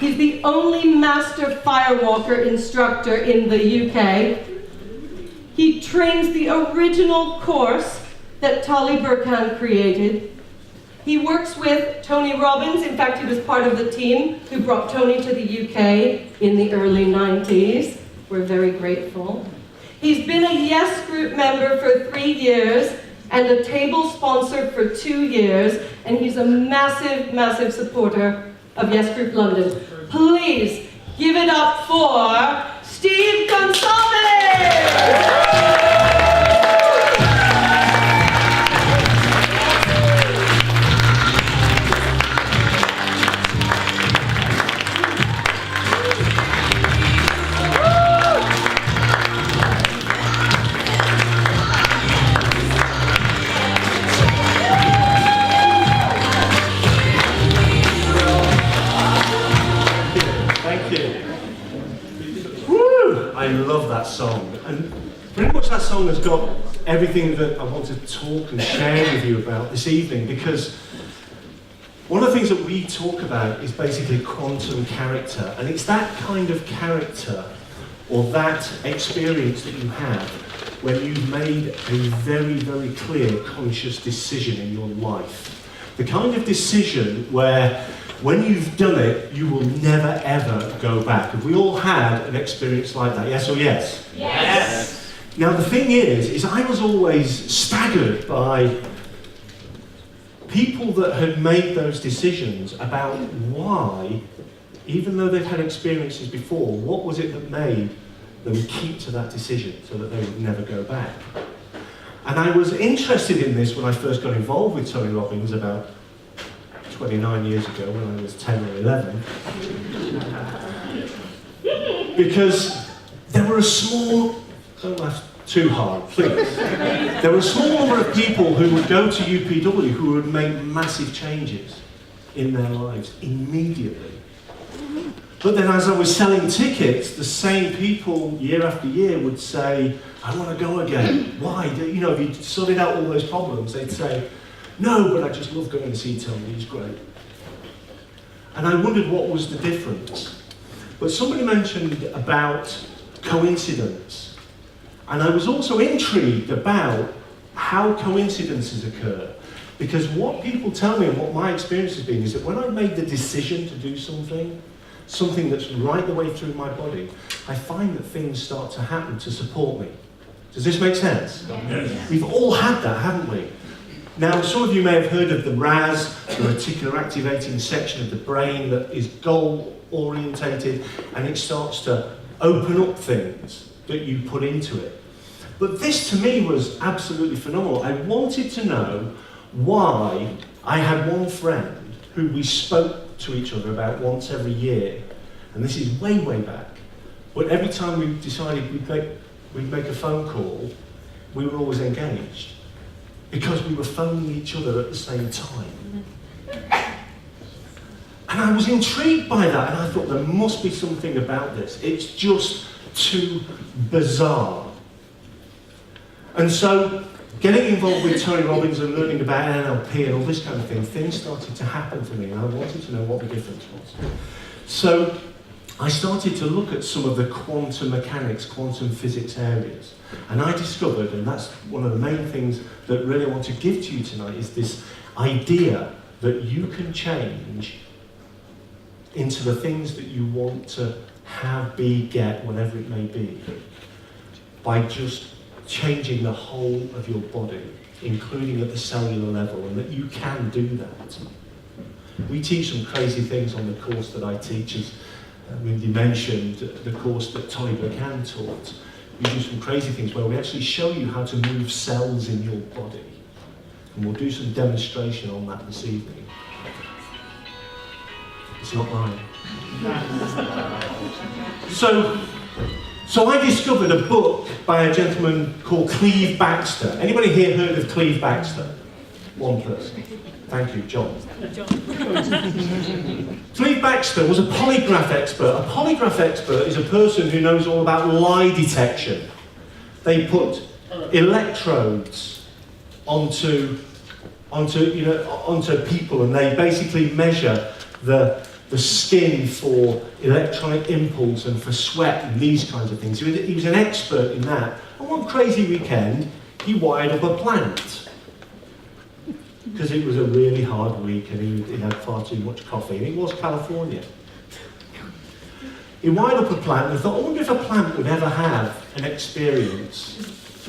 He's the only master firewalker instructor in the UK. He trains the original course that Tolly Burkhan created. He works with Tony Robbins. In fact, he was part of the team who brought Tony to the UK in the early 90s. We're very grateful. He's been a Yes Group member for 3 years and a table sponsor for 2 years, and he's a massive, massive supporter of Yes Group London. Please give it up for Steve Consalvez! I love that song, and pretty much that song has got everything that I want to talk and share with you about this evening, because one of the things that we talk about is basically quantum character, and it's that kind of character or that experience that you have when you've made a very, very clear conscious decision in your life. The kind of decision where when you've done it, you will never ever go back. Have we all had an experience like that? Yes or yes? Yes. Now the thing is I was always staggered by people that had made those decisions about why, even though they'd had experiences before, what was it that made them keep to that decision so that they would never go back? And I was interested in this when I first got involved with Tony Robbins about 29 years ago when I was 10 or 11, because there were a small, don't laugh too hard, please. There were a small number of people who would go to UPW who would make massive changes in their lives immediately. But then as I was selling tickets, the same people year after year would say, I want to go again. Why? You know, if you sorted out all those problems, they'd say, no, but I just love going to see Tony, he's great. And I wondered what was the difference. But somebody mentioned about coincidence. And I was also intrigued about how coincidences occur. Because what people tell me and what my experience has been is that when I made the decision to do something that's right the way through my body, I find that things start to happen to support me. Does this make sense? Yes. We've all had that, haven't we? Now, some of you may have heard of the RAS, the reticular activating section of the brain that is goal-orientated, and it starts to open up things that you put into it. But this, to me, was absolutely phenomenal. I wanted to know why I had one friend who we spoke to each other about once every year, and this is way, way back, but every time we decided we'd make a phone call, we were always engaged. Because we were phoning each other at the same time. And I was intrigued by that, and I thought there must be something about this. It's just too bizarre. And so, getting involved with Tony Robbins and learning about NLP and all this kind of thing, things started to happen to me, and I wanted to know what the difference was. So, I started to look at some of the quantum mechanics, quantum physics areas. And I discovered, and that's one of the main things that really I want to give to you tonight, is this idea that you can change into the things that you want to have, be, get, whatever it may be, by just changing the whole of your body, including at the cellular level, and that you can do that. We teach some crazy things on the course that I teach. As Mindy mentioned, the course that Tolly Burkhan taught. We do some crazy things where we actually show you how to move cells in your body. And we'll do some demonstration on that this evening. It's not mine. So I discovered a book by a gentleman called Cleve Baxter. Anybody here heard of Cleve Baxter? One person. Thank you, John. Cleve Baxter was a polygraph expert. A polygraph expert is a person who knows all about lie detection. They put electrodes onto people, and they basically measure the the skin for electronic impulse and for sweat and these kinds of things. He was an expert in that. And one crazy weekend, he wired up a plant. Because it was a really hard week and he had far too much coffee. And it was California. He wired up a plant and thought, I wonder if a plant would ever have an experience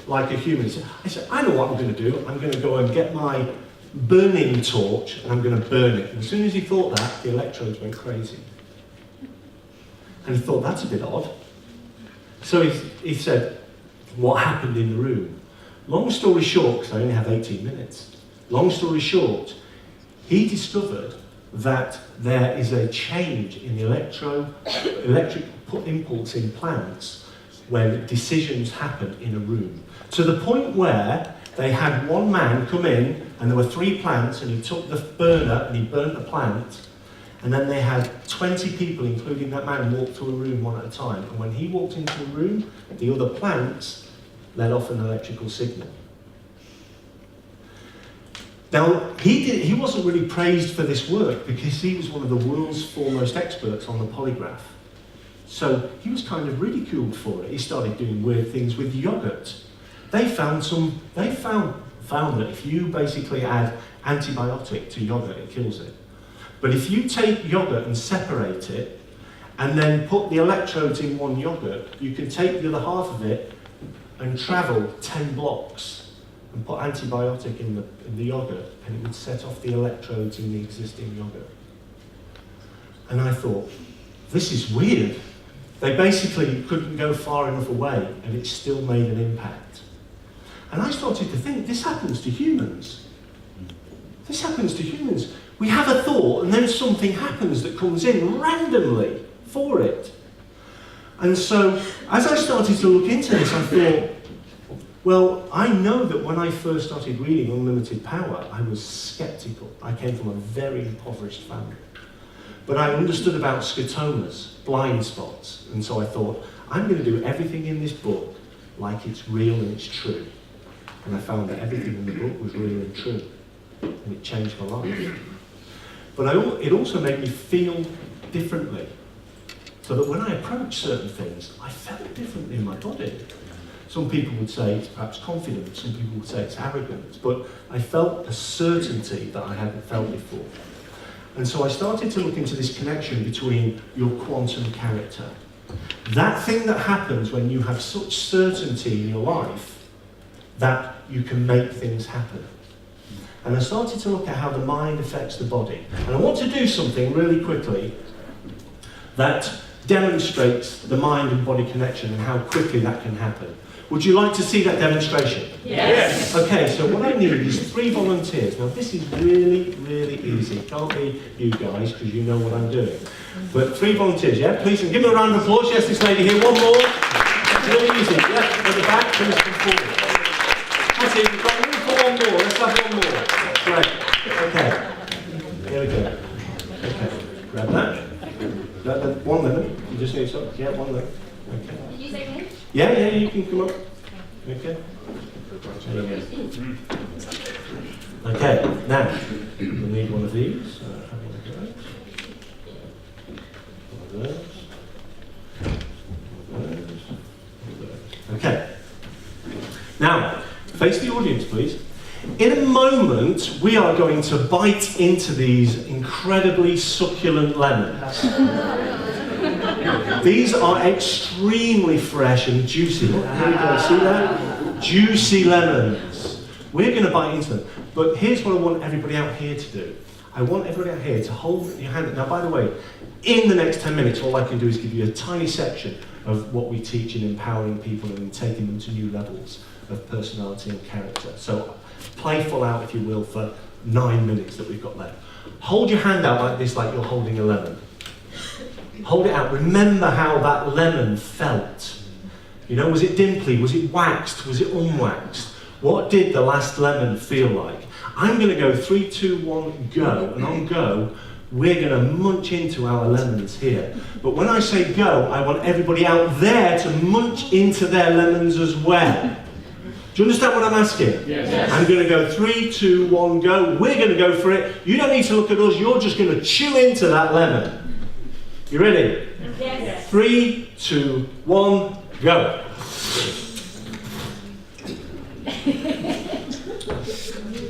like a human. I said, I know what I'm going to do. I'm going to go and get my burning torch and I'm going to burn it. And as soon as he thought that, the electrodes went crazy. And he thought, that's a bit odd. So he said, what happened in the room? Long story short, because I only have 18 minutes, long story short, he discovered that there is a change in the electric impulse in plants when decisions happen in a room. To the point where they had one man come in and there were 3 plants and he took the burner and he burnt the plant, and then they had 20 people, including that man, walk through a room one at a time. And when he walked into a room, the other plants let off an electrical signal. Now, he wasn't really praised for this work because he was one of the world's foremost experts on the polygraph. So he was kind of ridiculed for it. He started doing weird things with yogurt. They found that if you basically add antibiotic to yogurt, it kills it. But if you take yogurt and separate it, and then put the electrodes in one yogurt, you can take the other half of it and travel 10 blocks and put antibiotic in the yogurt, and it would set off the electrodes in the existing yogurt. And I thought, this is weird. They basically couldn't go far enough away, and it still made an impact. And I started to think, this happens to humans. This happens to humans. We have a thought, and then something happens that comes in randomly for it. And so, as I started to look into this, I thought, well, I know that when I first started reading Unlimited Power, I was skeptical. I came from a very impoverished family. But I understood about scotomas, blind spots, and so I thought, I'm going to do everything in this book like it's real and it's true. And I found that everything in the book was real and true, and it changed my life. But it also made me feel differently, so that when I approached certain things, I felt differently in my body. Some people would say it's perhaps confidence, some people would say it's arrogance, but I felt a certainty that I hadn't felt before. And so I started to look into this connection between your quantum character. That thing that happens when you have such certainty in your life that you can make things happen. And I started to look at how the mind affects the body. And I want to do something really quickly that demonstrates the mind and body connection and how quickly that can happen. Would you like to see that demonstration? Yes. Okay, so what I need is 3 volunteers. Now this is really, really easy. It can't be you guys because you know what I'm doing. But 3 volunteers, yeah? Please, and give them a round of applause. Yes, this lady here. One more. It's really easy. Yeah, at the back, please come forward. That's it, we've got room for one more. Let's have one more. Great. Okay. Here we go. Okay. Grab that. Grab that. 1 minute. You just need some. Yeah, 1 minute. Okay. Did you say me? Yeah, you can come up. Okay. Okay, now, we'll need one of these. Have one of those. One of those. One of those. One of those. Okay. Now, face the audience, please. In a moment, we are going to bite into these incredibly succulent lemons. These are extremely fresh and juicy. Here we go, see that? Juicy lemons. We're going to bite into them. But here's what I want everybody out here to do. I want everybody out here to hold your hand. Now, by the way, in the next 10 minutes, all I can do is give you a tiny section of what we teach in empowering people and taking them to new levels of personality and character. So play full out, if you will, for 9 minutes that we've got left. Hold your hand out like this, like you're holding a lemon. Hold it out. Remember how that lemon felt. You know, was it dimply? Was it waxed? Was it unwaxed? What did the last lemon feel like? I'm going to go 3, 2, 1, go. And on go, we're going to munch into our lemons here. But when I say go, I want everybody out there to munch into their lemons as well. Do you understand what I'm asking? Yes. I'm going to go 3, 2, 1, go. We're going to go for it. You don't need to look at us. You're just going to chew into that lemon. You ready? Yes. 3, 2, 1, go.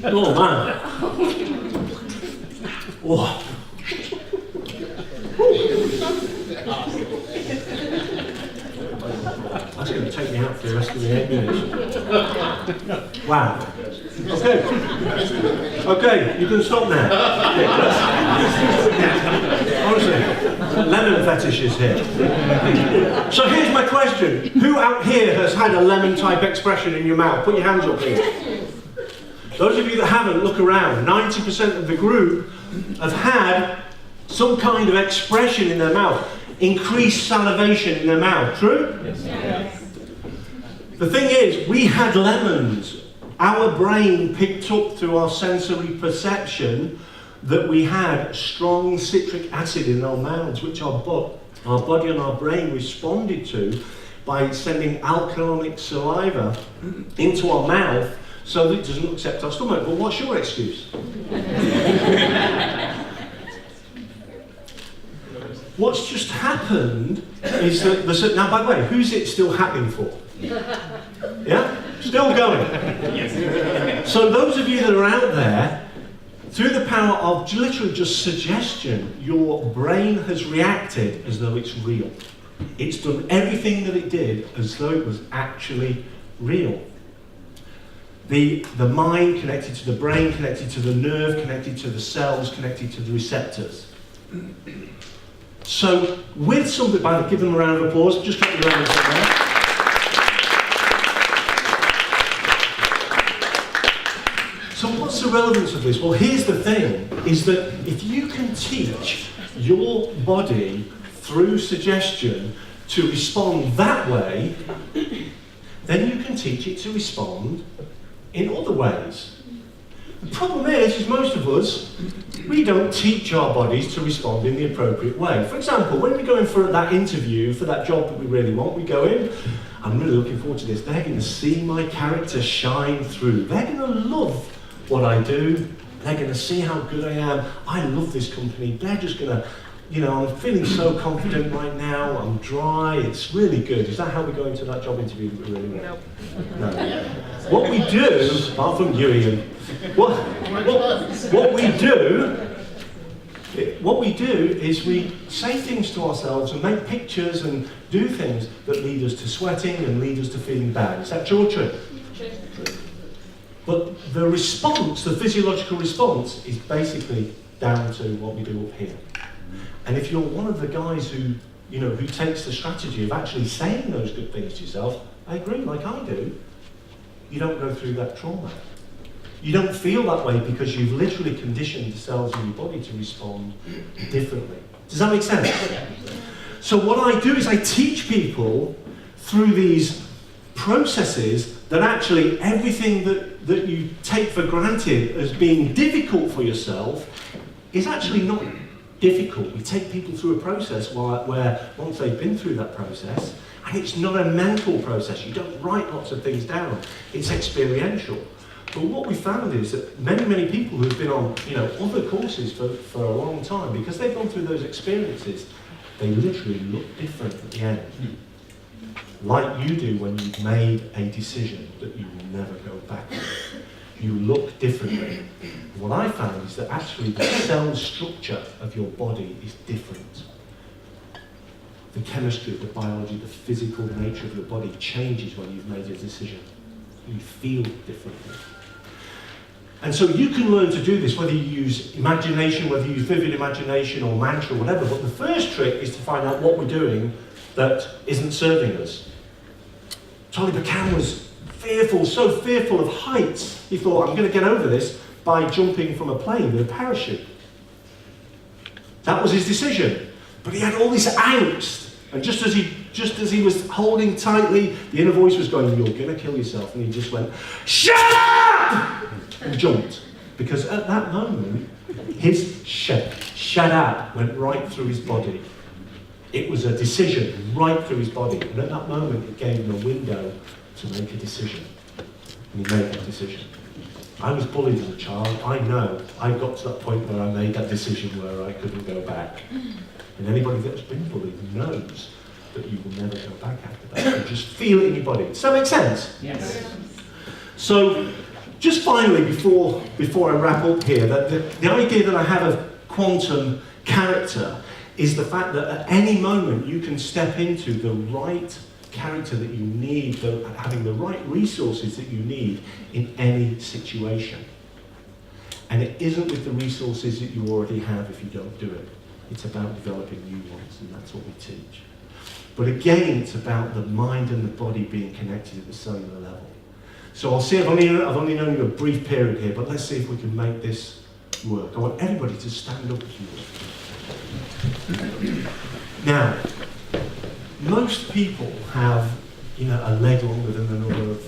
Oh man. Oh. That's going to take me out for the rest of the 8 minutes. Wow. Okay. Okay, you can stop now. Honestly, lemon fetishes here. So here's my question. Who out here has had a lemon type expression in your mouth? Put your hands up, please. Those of you that haven't, look around. 90% of the group have had some kind of expression in their mouth. Increased salivation in their mouth. True? Yes. The thing is, we had lemons. Our brain picked up through our sensory perception that we had strong citric acid in our mouths, which our body and our brain responded to by sending alkalonic saliva into our mouth so that it doesn't accept our stomach. But what's your excuse? What's just happened is that, now by the way, who's it still happening for? Yeah? Still going. So those of you that are out there, through the power of literally just suggestion, your brain has reacted as though it's real. It's done everything that it did as though it was actually real. The mind connected to the brain, connected to the nerve, connected to the cells, connected to the receptors. So, with something, by the way, give them a round of applause, just get your round of applause. So what's the relevance of this? Well, here's the thing, is that if you can teach your body through suggestion to respond that way, then you can teach it to respond in other ways. The problem is most of us, we don't teach our bodies to respond in the appropriate way. For example, when we go in for that interview, for that job that we really want, we go in, I'm really looking forward to this, they're going to see my character shine through. They're going to love what I do, they're going to see how good I am, I love this company, they're just going to, you know, I'm feeling so confident right now, I'm dry, it's really good. Is that how we go into that job interview that we really want? No. What we do, apart from you, Ian, what we do is we say things to ourselves and make pictures and do things that lead us to sweating and lead us to feeling bad. Is that true or true? True. But the response, the physiological response, is basically down to what we do up here. And if you're one of the guys who, you know, who takes the strategy of actually saying those good things to yourself, I agree, like I do, you don't go through that trauma. You don't feel that way because you've literally conditioned the cells in your body to respond differently. Does that make sense? So what I do is I teach people through these processes that actually everything that you take for granted as being difficult for yourself is actually not difficult. We take people through a process where once they've been through that process, and it's not a mental process, you don't write lots of things down, it's experiential. But what we found is that many people who've been on, you know, other courses for a long time, because they've gone through those experiences, they literally look different at the end. Like you do when you've made a decision that you will never go back on. You look differently. What I found is that actually the cell structure of your body is different. The chemistry, the biology, the physical nature of your body changes when you've made a decision. You feel differently. And so you can learn to do this, whether you use imagination, whether you use vivid imagination or mantra or whatever, but the first trick is to find out what we're doing that isn't serving us. Charlie Buchan was fearful, so fearful of heights, he thought, I'm going to get over this by jumping from a plane with a parachute. That was his decision. But he had all this angst, and just as he was holding tightly, the inner voice was going, you're going to kill yourself, and he just went, shut up! And jumped. Because at that moment, his shut up went right through his body. It was a decision right through his body, and at that moment, it gave him a window to make a decision. And he made that decision. I was bullied as a child. I know I got to that point where I made that decision where I couldn't go back. And anybody that's been bullied knows that you will never go back after that. You just feel it in your body. Does that make sense? Yes. So, just finally, before I wrap up here, that the idea that I have of quantum character is the fact that at any moment you can step into the right character that you need, having the right resources that you need in any situation. And it isn't with the resources that you already have if you don't do it. It's about developing new ones, and that's what we teach. But again, it's about the mind and the body being connected at the cellular level. So I'll see, I've only known you a brief period here, but let's see if we can make this work. I want everybody to stand up if you will. Now, most people have, a leg longer than the number of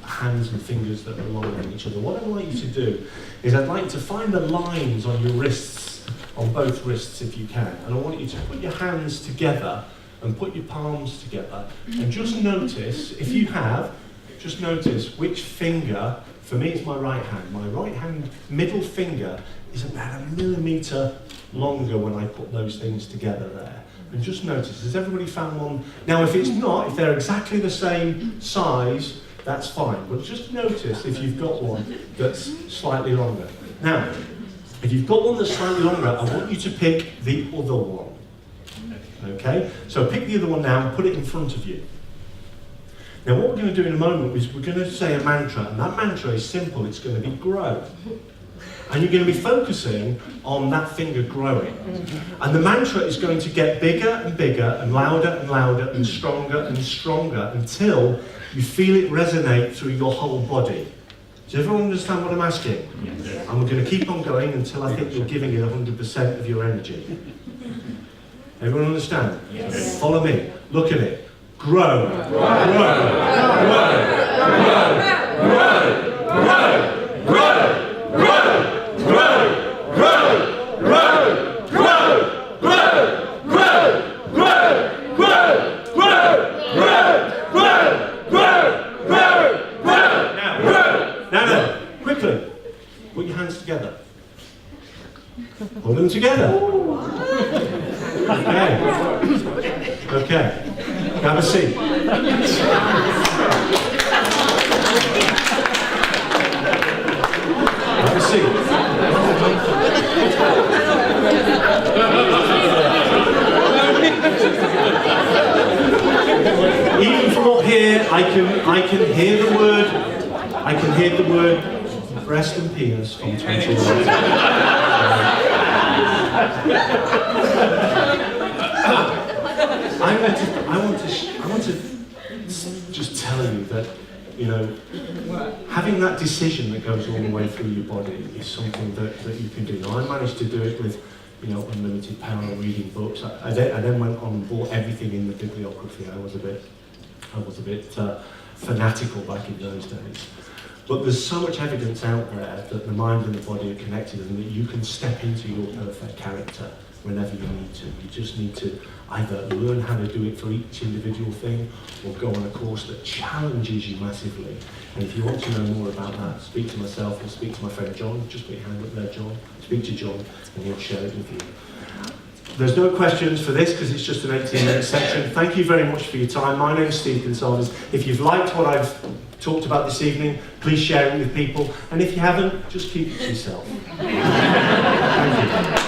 hands and fingers that are longer than each other. What I'd like you to do is I'd like you to find the lines on your wrists, on both wrists if you can, and I want you to put your hands together and put your palms together, and just notice, if you have, just notice which finger, for me it's my right hand middle finger is about 1 millimetre longer when I put those things together there. And just notice, has everybody found one? Now if it's not, if they're exactly the same size, that's fine, but just notice if you've got one that's slightly longer. Now, if you've got one that's slightly longer, I want you to pick the other one. Okay? So pick the other one now and put it in front of you. Now what we're going to do in a moment is we're going to say a mantra, and that mantra is simple, it's going to be grow. And you're going to be focusing on that finger growing. And the mantra is going to get bigger and bigger and louder and stronger until you feel it resonate through your whole body. Does everyone understand what I'm asking? Yes. And we're going to keep on going until I think you're giving it 100% of your energy. Everyone understand? Yes. Follow me. Look at it. Grow. Grow. Grow. Grow. Grow. Grow. Put your hands together. Hold them together. Okay. Have a seat. Have a seat. Even from up here, I can hear the word. I can hear the word breast and penis from 20 years ago. I want to just tell you that, having that decision that goes all the way through your body is something that you can do. Now, I managed to do it with, unlimited power, reading books. I then went on and bought everything in the bibliography. I was a bit fanatical back in those days. But there's so much evidence out there that the mind and the body are connected and that you can step into your perfect character whenever you need to. You just need to either learn how to do it for each individual thing or go on a course that challenges you massively. And if you want to know more about that, speak to myself or speak to my friend John. Just put your hand up there, John. Speak to John and he'll share it with you. There's no questions for this because it's just an 18-minute section. Thank you very much for your time. My name is Steve Consalvez. If you've liked what I've talked about this evening, please share it with people. And if you haven't, just keep it to yourself. Thank you.